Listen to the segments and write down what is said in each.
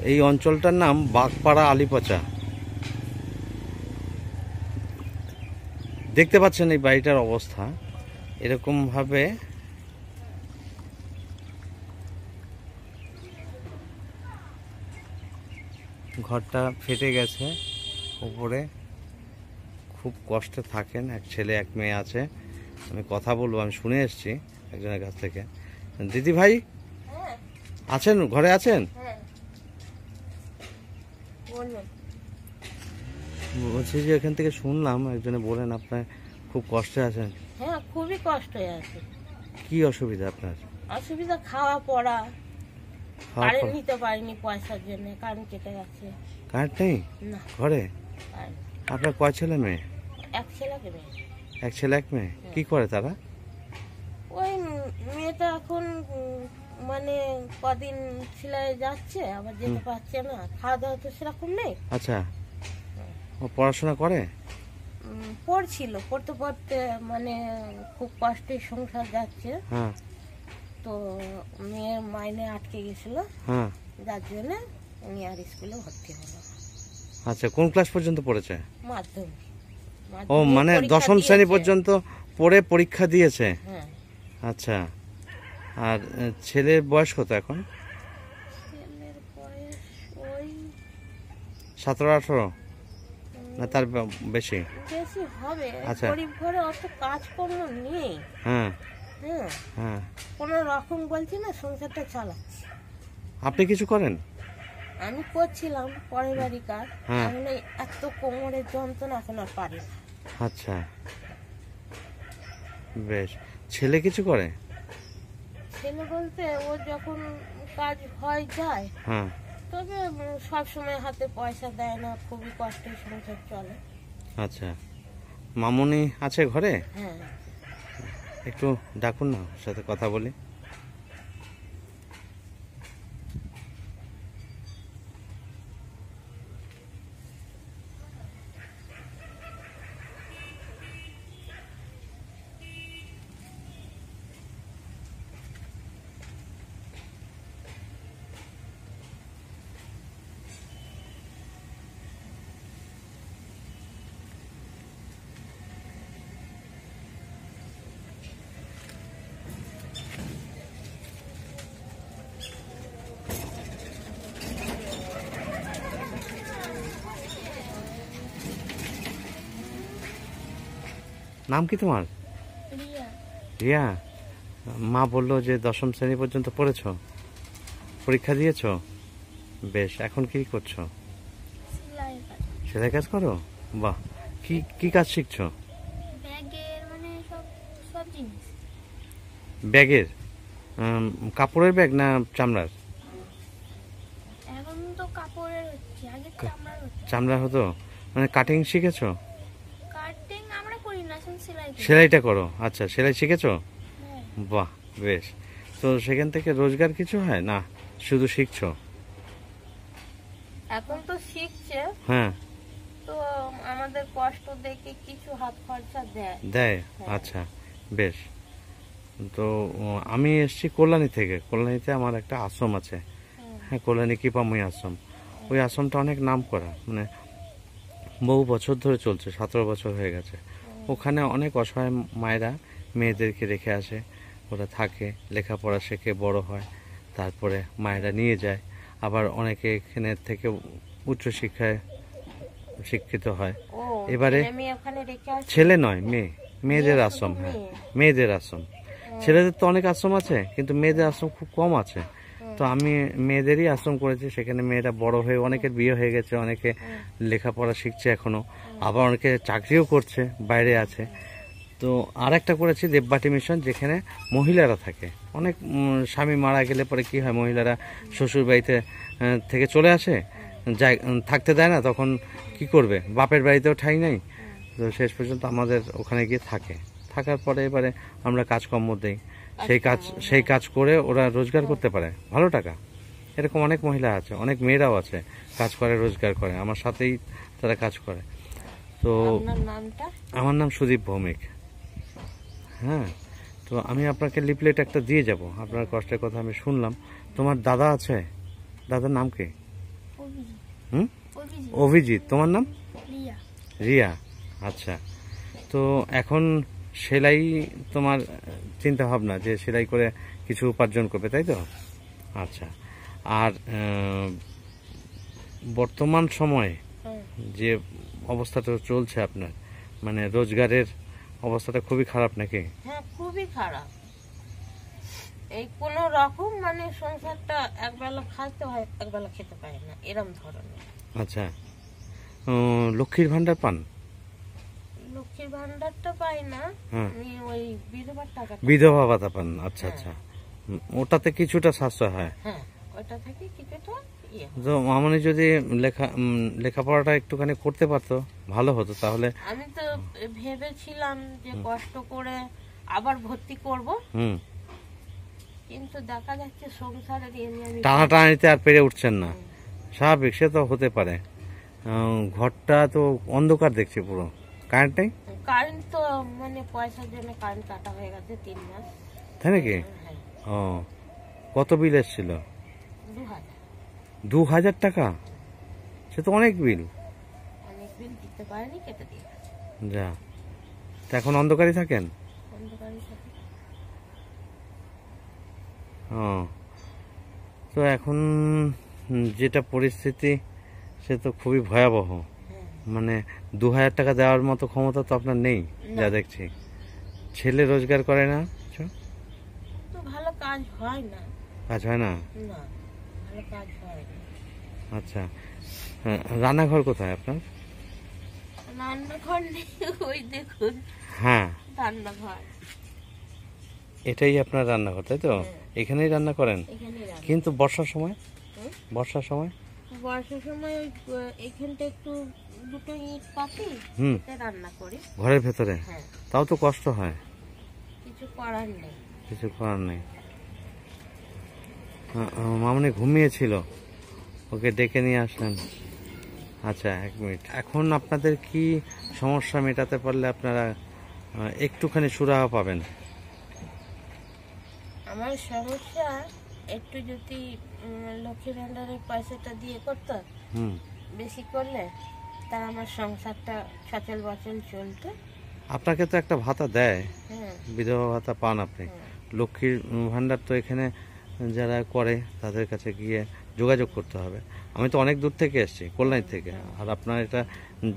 এই অঞ্চলটার নাম বাগপাড়া আলিপচা। দেখতে পাচ্ছেন এই বাড়িটার অবস্থা এরকম ভাবে। ঘরটা ফেটে গেছে উপরে, খুব কষ্টে থাকেন। এক ছেলে এক মেয়ে আছে। আমি কথা বলবো, আমি শুনে এসেছি একজনের কাছ থেকে। দিদি ভাই আছেন, ঘরে আছেন? বলছি যে এখান থেকে শুনলাম একজনে বলেন আপনার খুব কষ্টে আছেন। হ্যাঁ, খুবই কষ্টে আছে। কি অসুবিধা আপনার? অসুবিধা খাওয়া পড়া, কারেন্ট নিতে পারিনি পয়সার জন্য, কারেন্ট কেটে গেছে। কারেন্ট নেই না ঘরে? আপনার কয় ছেলে মেয়ে? এক ছেলে মেয়ে। এক ছেলে এক মেয়ে। কি করে তারা? ওই মেয়েটা এখন মানে কদিন সিলাই যাচ্ছে, আবার যেতে পারছে না, খাওয়া দাওয়া তো সেরকম নেই। আচ্ছা, ও পড়াশোনা করে? পড়ছিল, পড়তে পড়তে মানে খুব কষ্টে সংসার যাচ্ছে। হ্যাঁ। তো মেয়ের মাইনে আটকে গেছিল, হ্যাঁ, যার জন্য উনি আর স্কুলে ভর্তি হলো। আচ্ছা, কোন ক্লাস পর্যন্ত পড়েছে? মাধ্যমিক। ও মানে দশম শ্রেণী পর্যন্ত পড়ে পরীক্ষা দিয়েছে। হ্যাঁ। আচ্ছা, আর ছেলের বয়স কত এখন? ছেলের বয়স ওই 17-18 না তার বেশি? বেশি হবে। আচ্ছা। গরিব ঘরে অত কাজকর্ম নেই। হ্যাঁ হ্যাঁ, হ্যাঁ। কোনো রকম বলছি না, সংসারটা চালাচ্ছি। আপনি কিছু করেন? আমি করছিলাম পরের বাড়ি কাজ। হ্যাঁ। এখন এই এত কোমরের যন্ত্রণা, এখন আর পারি না। আচ্ছা, বেশ। ছেলে কিছু করে? ছেলে বলতে ও যখন কাজ হয় যায়, হ্যাঁ। তবে সব সময় হাতে পয়সা দেয় না, খুবই কষ্টে সংসার চলে। আচ্ছা, মামুনি আছে ঘরে? হ্যাঁ। একটু ডাকুন না, ওর সাথে কথা বলি। নাম কি তোমার? রিয়া। মা বললো যে দশম শ্রেণী পর্যন্ত পড়েছো, পরীক্ষা দিয়েছো। বেশ, এখন কি করছো? সেলাই কাজ করো? বাহ। কি কি কাজ শিখছো? ব্যাগের? কাপড়ের ব্যাগ না চামড়ার? এখন তো কাপড়ের হচ্ছে, আগে চামড়ার হচ্ছে। চামড়া হতো, মানে কাটিং শিখেছো? কাটিং আমরা করি না, এখন সেলাই করি। সেলাইটা করো? আচ্ছা, সেলাই শিখেছো? হ্যাঁ। বাহ, বেশ। তো সেখান থেকে রোজগার কিছু হয় না, শুধু শিখছো? এখন তো শিখছে। হ্যাঁ। তো আমাদের কষ্ট দেখে কিছু হাত খরচা দেয়। দেয়? আচ্ছা, বেশ। তো আমি এসছি কল্যাণী থেকে। কল্যাণীতে আমার একটা আশ্রম আছে। হ্যাঁ, কল্যাণী কৃপাময়ী আশ্রম। ওই আশ্রমটা অনেক নাম করা, মানে বহু বছর ধরে চলছে, 17 বছর হয়ে গেছে। ওখানে অনেক অসহায় মায়েরা মেয়েদেরকে রেখে আসে, ওরা থাকে, লেখাপড়া শেখে, বড় হয়, তারপরে মায়েরা নিয়ে যায়। আবার অনেকে এখানে থেকে উচ্চশিক্ষায় শিক্ষিত হয়। এবারে ছেলে নয়, মেয়ে, মেয়েদের আশ্রম। হ্যাঁ, মেয়েদের আশ্রম। ছেলেদের তো অনেক আশ্রম আছে, কিন্তু মেয়েদের আশ্রম খুব কম আছে। তো আমি মেয়েদেরই আশ্রম করেছি। সেখানে মেয়েরা বড় হয়ে, অনেকের বিয়ে হয়ে গেছে, অনেকে লেখাপড়া শিখছে এখনো, আবার অনেকে চাকরিও করছে, বাইরে আছে। তো আর একটা করেছি দেববাটি মিশন, যেখানে মহিলারা থাকে। অনেক স্বামী মারা গেলে পরে কি হয়, মহিলারা শ্বশুর বাড়িতে থেকে চলে আসে, থাকতে দেয় না, তখন কি করবে, বাপের বাড়িতেও ঠাঁই নেই। তো শেষ পর্যন্ত আমাদের ওখানে গিয়ে থাকে। থাকার পরে এবারে আমরা কাজকর্ম দিই, সেই কাজ করে ওরা রোজগার করতে পারে ভালো টাকা। এরকম অনেক মহিলা আছে, অনেক মেয়েরাও আছে, কাজ করে, রোজগার করে, আমার সাথেই তারা কাজ করে। তো আমার নাম সুদীপ ভৌমিক। হ্যাঁ, তো আমি আপনাকে লিফলেট একটা দিয়ে যাব, আপনার কষ্টের কথা আমি শুনলাম। তোমার দাদা আছে? দাদার নাম কি? অভিজিৎ। হুম, অভিজিৎ। অভিজিৎ। তোমার নাম? রিয়া। রিয়া। আচ্ছা, তো এখন সেলাই তোমার চিন্তা ভাবনা যে সেলাই করে কিছু উপার্জন করবে, তাই তো? আচ্ছা, আর বর্তমান সময়ে হ্যাঁ। যে অবস্থাটা চলছে আপনার, মানে রোজগারের অবস্থাটা খুবই খারাপ নাকি? হ্যাঁ, খুবই খারাপ। এই কোনো রকম মানে সংসারটা একবেলা খাইতে হয়, একবেলা খেতে পারে না, এরম ধরনের। আচ্ছা, লক্ষ্মীর ভান্ডার পান? লক্ষ্মীর ভান্ডারটা পাই না, হ্যাঁ, আমি ওই বিধবার টাকা। বিধবা ভাতা পান। আচ্ছা হ্যাঁ। আচ্ছা, ওটাতে কিছুটা সাশ্রয় হয়। হ্যাঁ, ওটা থেকে কিছুটা ইয়ে হয়। তো মামনি যদি লেখাপড়াটা একটুখানি করতে পারতো ভালো হতো তাহলে। আমি তো ভেবেছিলাম যে কষ্ট করে আবার ভর্তি করব, হুম, কিন্তু দেখা যাচ্ছে সংসারের এরিয়া টানাটানিতে আর পেরে উঠছেন না। স্বাভাবিক, সে তো হতে পারে। ঘরটা তো অন্ধকার দেখছি পুরো, কারেন্ট নেই। কারেন্ট তো মানে পয়সার জন্য কারেন্ট কাটা হয়ে গেছে 3 মাস। তাই নাকি? হ্যাঁ, ও, কত বিল এসেছিল? 2000। 2000 টাকা? সে তো অনেক বিল। অনেক বিল দিতে পারেনি, কেটে দিয়ে গেছে। যা, তা এখন অন্ধকারই থাকেন? অন্ধকারের সাথে ও, তো এখন যেটা পরিস্থিতি সে তো খুবই ভয়াবহ। হ্যাঁ। মানে 2000 টাকা দেওয়ার মতো ক্ষমতা তো আপনার নেই, যা দেখছি। ছেলে রোজগার করে না? কিছু তো ভালো কাজ হয় না। কাজ হয় না? না, ভালো কাজ হয় না। আচ্ছা, রান্নাঘর কোথায় আপনার? রান্নাঘর নেই, ওই দেখুন হ্যাঁ, রান্নাঘর। এটাই আপনার রান্নাঘর, তাই তো? এখানেই রান্না করেন? এখানে রান্না। কিন্তু বর্ষার সময়? হুম? বর্ষার সময়? বর্ষার সময় ওই এখানটা একটু দুটো ইট পাতি, হুম, এতে রান্না করি। ঘরের ভেতরে? হ্যাঁ, তাও তো কষ্ট হয়। কিছু করার নেই। কিছু করার নেই। মামনি ঘুমিয়েছিল, ওকে ডেকে নিয়ে আসলেন। আচ্ছা, 1 মিনিট। এখন আপনাদের কি সমস্যা মেটাতে পারলে আপনারা একটুখানি সুরাহা পাবেন? আমার সমস্যা একটু যদি লক্ষ্মী ভান্ডারের পয়সাটা দিয়ে করতো, হুম, বেশি করলে তা আমার সংসারটা সচল বচল চলতো। আপনাকে তো একটা ভাতা দেয়, হ্যাঁ, বিধবা ভাতা পান আপনি। লক্ষ্মীর ভান্ডার তো এখানে যারা করে তাদের কাছে গিয়ে যোগাযোগ করতে হবে। আমি তো অনেক দূর থেকে এসেছি, কল্যাণী থেকে, আর আপনার এটা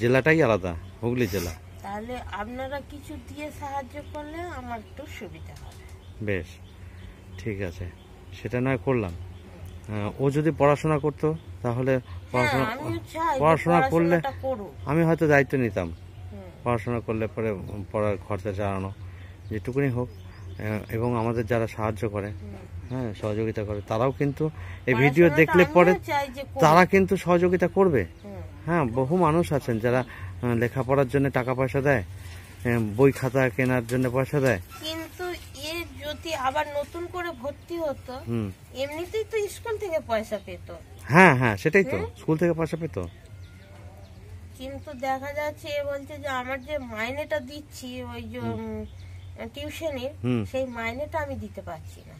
জেলাটাই আলাদা, হুগলি জেলা। তাহলে আপনারা কিছু দিয়ে সাহায্য করলে আমার একটু সুবিধা হবে। বেশ, ঠিক আছে, সেটা নয় করলাম। ও যদি পড়াশোনা করতো তাহলে হ্যাঁ, আমিও চাই যে পড়াশোনা করলে পড়াশোনাটা করুক। আমি হয়তো দায়িত্ব নিতাম। হুম, পড়াশোনা করলে পরে পড়ার খরচা চালানো যেটুকুনি হোক, এবং আমাদের যারা সাহায্য করে, হ্যাঁ, সহযোগিতা করে, তারাও কিন্তু এই ভিডিও পড়াশোনাটা দেখলে পরে আমিও চাই যে করুক। তারা কিন্তু সহযোগিতা করবে। হুম, হ্যাঁ, বহু মানুষ আছেন যারা লেখাপড়ার জন্য টাকা পয়সা দেয়, বই খাতা কেনার জন্য পয়সা দেয়। কিন্তু এ যদি আবার নতুন করে ভর্তি হতো, হুম, এমনিতেই তো স্কুল থেকে পয়সা পেত, হ্যাঁ হ্যাঁ, সেটাই তো, স্কুল থেকে পয়সা পেতো। কিন্তু দেখা যাচ্ছে এ বলছে যে আমার যে মাইনেটা দিচ্ছি ওই যে টিউশনের, হুম, সেই মাইনেটা আমি দিতে পারছি না,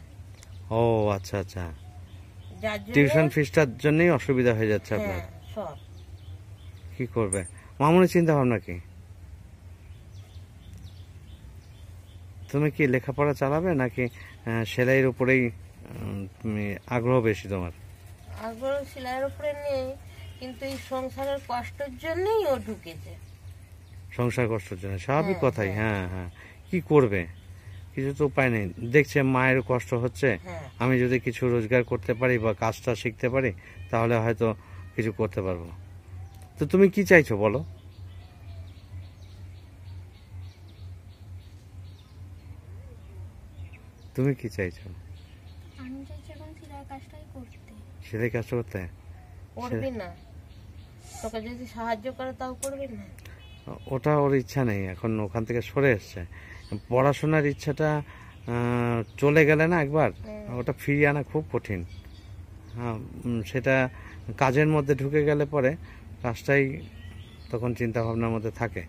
ও আচ্ছা আচ্ছা, যার জন্য টিউশন ফিসটার জন্যই অসুবিধা হয়ে যাচ্ছে আপনার। হ্যাঁ, সব কি করবে মামুনির চিন্তা ভাবনা কি? তুমি কি লেখাপড়া চালাবে নাকি সেলাইয়ের উপরেই তুমি আগ্রহ বেশি তোমার? আগ্রহ সেলাইয়ের উপরে নেই, কিন্তু এই সংসারের কষ্টের জন্যই ও ঢুকেছে। সংসার কষ্টের জন্য স্বাভাবিক হ্যাঁ, কথাই। হ্যাঁ হ্যাঁ, কি করবে, কিছু তো উপায় নেই। দেখছে মায়ের কষ্ট হচ্ছে, হ্যাঁ, আমি যদি কিছু রোজগার করতে পারি বা কাজটা শিখতে পারি তাহলে হয়তো কিছু করতে পারবো। তো তুমি কি চাইছো বলো? তুমি কি চাইছো? আমি চাইছি এখন সেলাই কাজটাই করতে। সেলাই কাজ করতে? করবি না, তোকে যদি সাহায্য করে তাও করবি না। ওটা ওর ইচ্ছা নেই, এখন ওখান থেকে সরে এসছে। পড়াশোনার ইচ্ছাটা চলে গেলে না একবার, ওটা ফিরিয়ে আনা খুব কঠিন। হ্যাঁ, সেটা কাজের মধ্যে ঢুকে গেলে পরে কাজটাই তখন চিন্তা ভাবনার মধ্যে থাকে।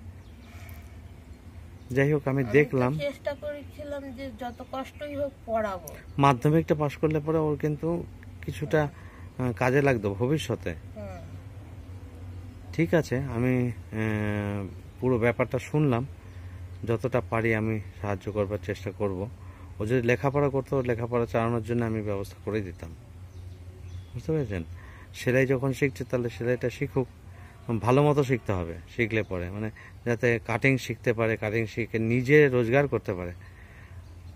যাই হোক, আমি দেখলাম চেষ্টা করেছিলাম যে যত কষ্টই হোক পড়াবো। মাধ্যমিকটা পাশ করলে পরে ওর কিন্তু কিছুটা কাজে লাগতো ভবিষ্যতে। ঠিক আছে, আমি পুরো ব্যাপারটা শুনলাম, যতটা পারি আমি সাহায্য করবার চেষ্টা করব। ও যদি লেখাপড়া করতো, লেখাপড়া চালানোর জন্য আমি ব্যবস্থা করে দিতাম, বুঝতে পেরেছেন? সেলাই যখন শিখছে তাহলে সেলাইটা শিখুক, ভালো মতো শিখতে হবে, শিখলে পরে মানে যাতে কাটিং শিখতে পারে, কাটিং শিখে নিজে রোজগার করতে পারে।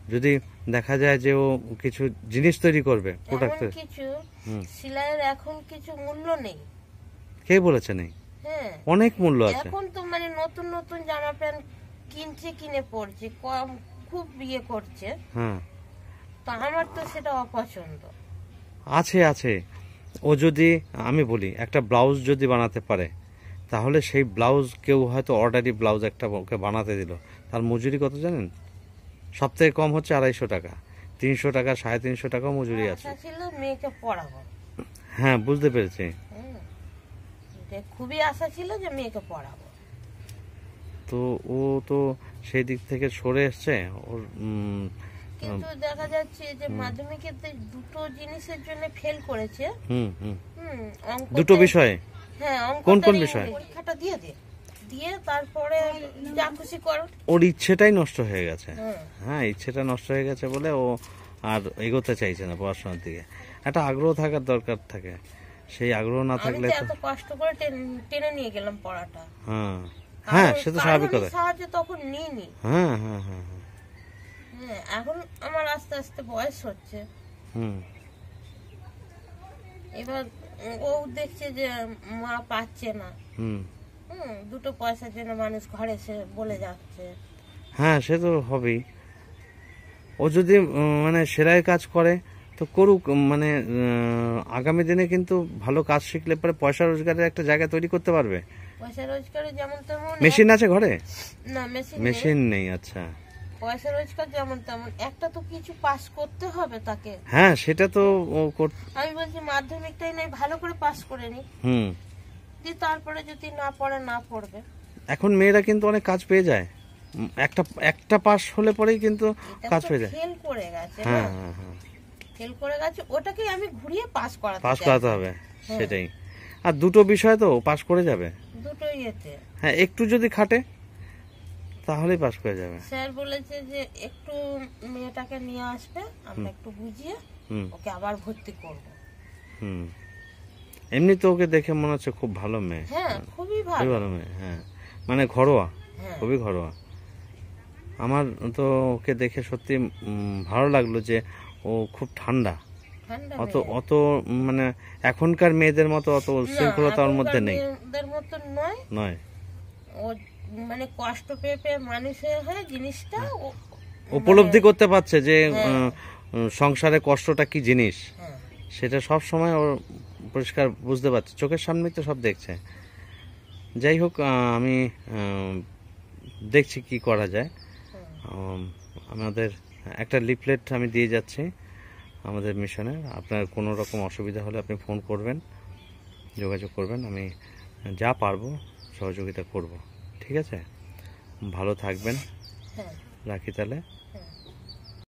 যদি দেখা যায় যে ও কিছু জিনিস তৈরি করবে, প্রোডাক্ট, এমন কিছু সেলাইয়ের এখন কিছু মূল্য নেই। কে বলেছে নেই? হ্যাঁ, অনেক মূল্য আছে। এখন তো মানে নতুন নতুন জামা প্যান্ট কিনে পড়ছে, কম খুব করছে। হ্যাঁ, তো আমার তো সেটা অপছন্দ। আছে আছে। ও যদি, আমি বলি, একটা ব্লাউজ যদি বানাতে পারে, তাহলে সেই ব্লাউজ কেউ হয়তো অর্ডারি ব্লাউজ একটা ওকে বানাতে দিল, তার মজুরি কত জানেন? সবথেকে কম হচ্ছে 250 টাকা, 300 টাকা, 350 টাকাও মজুরি আছে। আশা ছিল মেয়েকে পড়াবো। হ্যাঁ, বুঝতে পেরেছি। খুবই আশা ছিল যে মেয়েকে পড়াবো। তো ও তো সেই দিক থেকে সরে এসছে। ওর কিন্তু দেখা যাচ্ছে যে মাধ্যমিকে দুটো জিনিসের জন্য ফেল করেছে। অঙ্কতে- দুটো বিষয়ে। হ্যাঁ, কোন কোন অঙ্কটারই বিষয়? পরীক্ষাটা দিয়ে তারপরে যা খুশি করো। ওর ইচ্ছেটাই নষ্ট হয়ে গেছে। হ্যাঁ। হ্যাঁ, ইচ্ছেটা নষ্ট হয়ে গেছে বলে ও আর এগোতে চাইছে না পড়াশোনার দিকে। একটা আগ্রহ থাকার দরকার থাকে, সেই আগ্রহ না আমি থাকলে তো তো। এত কষ্ট করে টেনে নিয়ে গেলাম পড়াটা। হ্যাঁ হ্যাঁ, সে তো স্বাভাবিক কথা। সাহায্য তখন নিইনি। হ্যাঁ হ্যাঁ হ্যাঁ হ্যাঁ। হ্যাঁ, এখন আমার আস্তে আস্তে বয়স হচ্ছে। হুম। এবার ও দেখছে যে মা পাচ্ছে না। হুম। দুটো পয়সার জন্য মানুষ ঘরে এসে বলে যাচ্ছে। হ্যাঁ, সে তো হবেই। ও যদি মানে সেলাইয়ের কাজ করে তো করুক, মানে আগামী দিনে কিন্তু ভালো কাজ শিখলে পরে পয়সা রোজগারের একটা জায়গা তৈরি করতে পারবে। পয়সা রোজগারে যেমন তেমন মেশিন আছে ঘরে? না, মেশিন মেশিন নেই, আচ্ছা। পয়সা রোজগার যেমন তেমন একটা তো কিছু পাস করতে হবে তাকে। হ্যাঁ, সেটা তো ও আমি বলছি মাধ্যমিকটাই নাই ভালো করে পাস করে নি, তারপরে যদি না পড়ে না পড়বে। এখন মেয়েরা কিন্তু অনেক কাজ পেয়ে যায়, একটা পাস হলে পরেই কিন্তু কাজ পেয়ে যায়। ফেল করে গেছে। হ্যাঁ হ্যাঁ হ্যাঁ, ফেল করে গেছে, ওটাকে আমি ঘুরিয়ে পাস করাতে হবে, সেটাই। আর দুটো বিষয় তো পাস করে যাবে, দুটোই এতে। হ্যাঁ, একটু যদি খাটে তাহলেই পাস করে যাবে। স্যার বলেছে যে একটু মেয়েটাকে নিয়ে আসবে, আমরা একটু বুঝিয়ে ওকে আবার ভর্তি করব। এমনি তো ওকে দেখে মনে হচ্ছে খুব ভালো মেয়ে। হ্যাঁ, খুবই ভালো মেয়ে। হ্যাঁ, মানে ঘরোয়া, হ্যাঁ। খুবই ঘরোয়া। আমার তো ওকে দেখে সত্যি ভালো লাগলো যে ও খুব ঠান্ডা, অত অত মানে এখনকার মেয়েদের মতো অত শৃঙ্খলতা ওর মধ্যে নেই। মেয়েদের মতো নয়। ও মানে কষ্ট পেয়ে পেয়ে মানুষ হয়ে জিনিসটা উপলব্ধি করতে পারছে যে সংসারে কষ্টটা কি জিনিস, সেটা সব সময় ওর পরিষ্কার বুঝতে পারছে, চোখের সামনেই তো সব দেখছে। যাই হোক, আমি দেখছি কি করা যায়। আমাদের একটা লিফলেট আমি দিয়ে যাচ্ছি আমাদের মিশনের। আপনার কোনো রকম অসুবিধা হলে আপনি ফোন করবেন, যোগাযোগ করবেন, আমি যা পারবো সহযোগিতা করব। ঠিক আছে, ভালো থাকবেন, রাখি তাহলে।